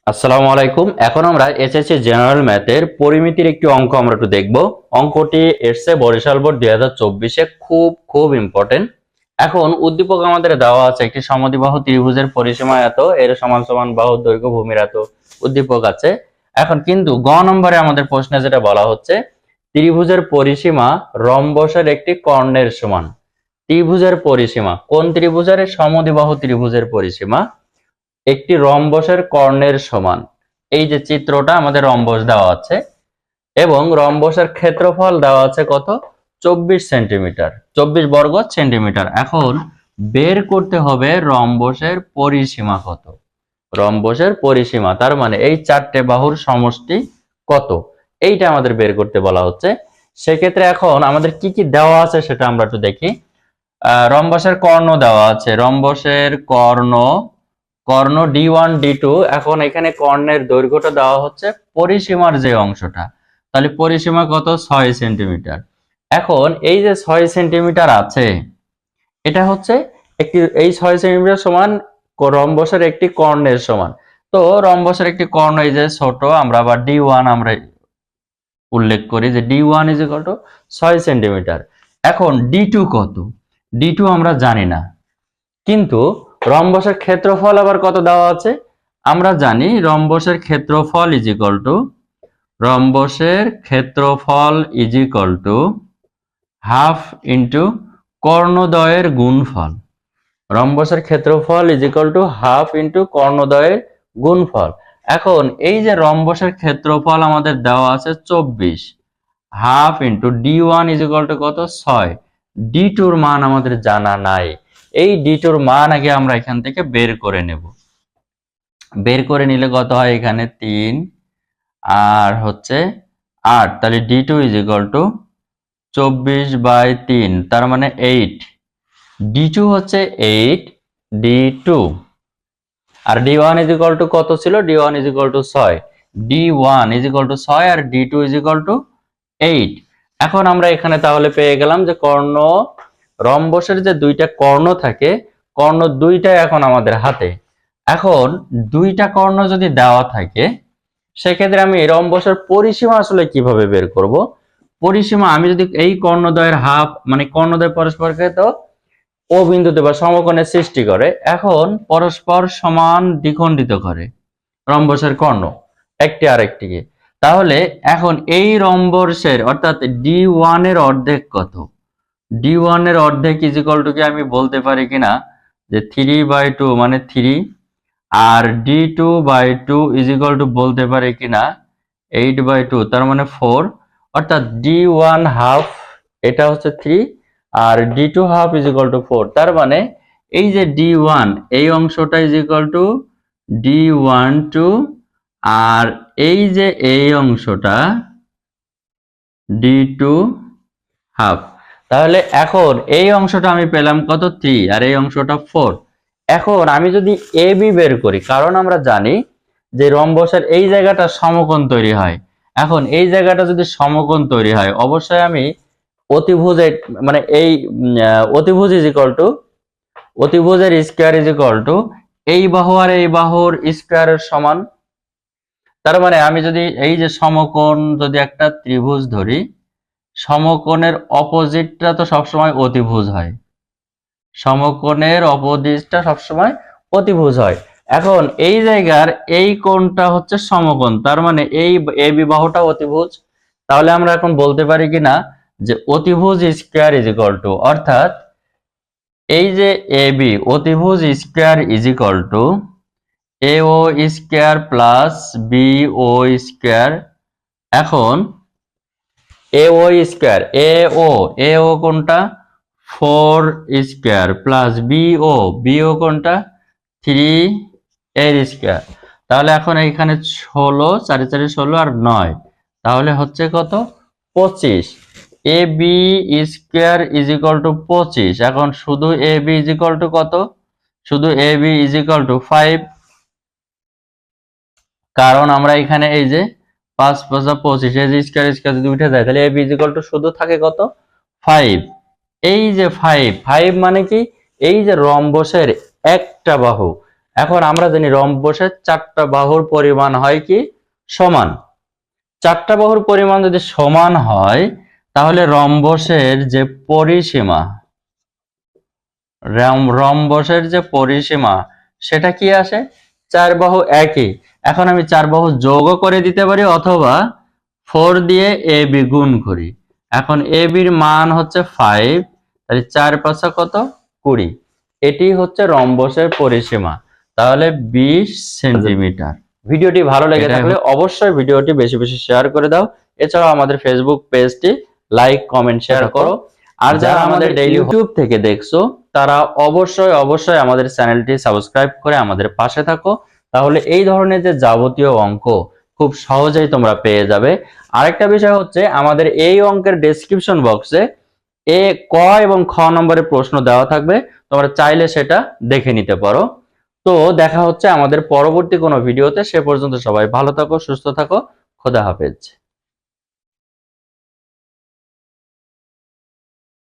আসসালামু আলাইকুম। এখন আমরা এসএসসি জেনারেল ম্যাথের পরিমিতির একটি অঙ্ক আমরা একটু দেখব। অঙ্কটি এসছে বরিশাল বোর্ড 2024-এ খুব খুব ইম্পর্টেন্ট। এখন উদ্দীপক আমাদের দেওয়া আছে একটি সমদ্বিবাহু ত্রিভুজের পরিসীমা এত, এর সমান সমান বাহুর দৈর্ঘ্য ভূমির এত, উদ্দীপক আছে। এখন কিন্তু গ নম্বরে আমাদের প্রশ্নে যেটা বলা হচ্ছে, ত্রিভুজের পরিসীমা রম্বসের একটি কর্ণের সমান। ত্রিভুজের পরিসীমা কোন ত্রিভুজের? সমদ্বিবাহু ত্রিভুজের পরিসীমা একটি রম্বসের কর্ণের সমান। এই যে চিত্রটা আমাদের রম্বস দেওয়া আছে এবং রম্বসের ক্ষেত্রফল দেওয়া আছে কত? 24 সেন্টিমিটার, 24 বর্গ সেন্টিমিটার। এখন বের করতে হবে রম্বসের পরিসীমা কত। রম্বসের পরিসীমা তার মানে এই চারটে বাহুর সমষ্টি কত, এইটা আমাদের বের করতে বলা হচ্ছে। সেক্ষেত্রে এখন আমাদের কি কি দেওয়া আছে সেটা আমরা একটু দেখি। রম্বসের কর্ণ দেওয়া আছে, রম্বসের কর্ণ কর্ণ D1 D2। এখন এখানে কর্ণের দৈর্ঘ্যটা দেওয়া হচ্ছে পরিসীমার যে অংশটা, তাহলে পরিসীমা কত? 6 সেন্টিমিটার। এখন এই যে 6 সেন্টিমিটার আছে, এটা হচ্ছে একটি, এই 6 সেন্টিমিটার সমান রম্বসের একটি কর্ণের সমান। তো রম্বসের একটি কর্ণ এই যে ছোট, আমরা আবার D1 আমরা উল্লেখ করি যে D1 = 6 সেন্টিমিটার। এখন D2 কত? D2 আমরা জানি না, কিন্তু রম্বসের ক্ষেত্রফল আবার কত দেওয়া আছে আমরা জানি। রম্বসের ক্ষেত্রফল হাফ ইন্টু কর্ণদ্বয়ের গুণফল। রম্বসের ক্ষেত্রফল হাফ ইন্টু কর্ণদ্বয়ের গুণফল। এখন এই যে রম্বসের ক্ষেত্রফল আমাদের দেওয়া আছে 24, হাফ ইন্টু D1 কত? 6। D2 মান আমাদের জানা নাই। এই D2 মান আগে আমরা এখান থেকে বের করে নেব। বের করে নিলে কত হয়? এখানে 3 আর হচ্ছে 8, তাহলে D2 24/3, তার মানে 8। D2 হচ্ছে 8, D2। আর D1 কত ছিল? D1 6। D1 6 আর D2 8। এখন আমরা এখানে তাহলে পেয়ে গেলাম যে কর্ণ, রম্বসের যে দুইটা কর্ণ থাকে, কর্ণ দুইটাই এখন আমাদের হাতে। এখন দুইটা কর্ণ যদি দেওয়া থাকে, সেক্ষেত্রে আমি রম্বসের পরিসীমা আসলে কিভাবে বের করব? পরিসীমা আমি যদি এই কর্ণদ্বয়ের হাফ, মানে কর্ণদ্বয় পরস্পরকে তো ও বিন্দুতে বা সমকোণের সৃষ্টি করে, এখন পরস্পর সমান দ্বিখণ্ডিত করে রম্বসের কর্ণ একটি আরেকটিকে। তাহলে এখন এই রম্বসের অর্থাৎ D1 এর অর্ধেক কত? D1 এর অর্ধেক কি আমি বলতে পারি কিনা যে 3/2 মানে 3, আর D2/2 বলতে পারি কিনা 8/2 তার মানে 4। অর্থাৎ D1 হাফ এটা হচ্ছে 3 আর D2 হাফ 4। তার মানে এই যে D1 এই অংশটা D12 আর এই যে এই অংশটা D2 হাফ। তাহলে এখন এই অংশটা আমি পেলাম কত? 3 আর এই অংশটা 4। এখন আমি যদি AB বের করি, কারণ আমরা জানি যে রম্বসের এই জায়গাটা সমকোণ তৈরি হয়। এখন এই জায়গাটা যদি সমকোণ তৈরি হয়, অবশ্যই আমি অতিভুজের মানে এই অতিভুজ অতিভুজের স্কয়ার এই বাহু আর এই বাহুর স্কয়ারের সমান। তার মানে আমি যদি এই যে সমকোণ, যদি একটা ত্রিভুজ ধরি, সমকোণের অপোজিটটা তো সবসময় অতিভুজ হয়, সমকোণের অপোজিটটা সবসময় অতিভুজ হয়। এখন এই জায়গার এই কোণটা হচ্ছে সমকোণ, তার মানে এই AB বাহুটা অতিভুজ। তাহলে আমরা এখন বলতে পারি কিনা যে অতিভুজ স্কয়ার অর্থাৎ এই যে AB অতিভুজ square AO square plus BO square. এখন AO স্কয়ার, AO কোনটা? 4 স্কয়ার প্লাস BO কোনটা? 3 এর স্কয়ার। তাহলে এখন এখানে 16, 4 4 16 আর 9, তাহলে হচ্ছে কত? 25। AB square 25। এখন শুধু AB কত? শুধু AB 5, কারণ আমরা এখানে এই যে 5 5 25 এই যে স্কয়ার স্কয়ার যদি উঠে যায়, তাহলে AB শুধু থাকে কত? 5। এই যে 5 মানে কি? এই যে রম্বসের একটা বাহু, এখন আমরা জানি রম্বসের 4টা বাহুর পরিমাণ হয় কি সমান। 4টা বাহুর পরিমাণ যদি সমান হয় তাহলে রম্বসের যে পরিসীমা, রম্বসের যে পরিসীমা সেটা কি আসে? 4 বাহু একই। এখন আমি 4 বাহু যোগও করে দিতে পারি অথবা 4 দিয়ে এ বি গুণ করি। এখন এ বির মান হচ্ছে 5, তাহলে 4 5 কত? 20। এটি হচ্ছে রম্বসের পরিসীমা, তাহলে 20 সেন্টিমিটার। ভিডিওটি ভালো লেগে থাকলে অবশ্যই ভিডিওটি বেশি বেশি শেয়ার করে দাও। এছাড়াও আমাদের ফেসবুক পেজটি লাইক কমেন্ট শেয়ার করো। আর যারা আমাদের ইউটিউব থেকে দেখছো তারা অবশ্যই অবশ্যই আমাদের চ্যানেলটি সাবস্ক্রাইব করে আমাদের পাশে থাকো, তাহলে এই ধরনের যে যাবতীয় অঙ্ক খুব সহজেই তোমরা পেয়ে যাবে। আরেকটা বিষয় হচ্ছে আমাদের এই অঙ্কের ডেসক্রিপশন বক্সে ক এবং খ নম্বরের প্রশ্ন দেওয়া থাকবে, তোমরা চাইলে সেটা দেখে নিতে পারো। তো দেখা হচ্ছে আমাদের পরবর্তী কোনো ভিডিওতে। সে পর্যন্ত সবাই ভালো থাকো, সুস্থ থাকো, খোদা হাফেজ।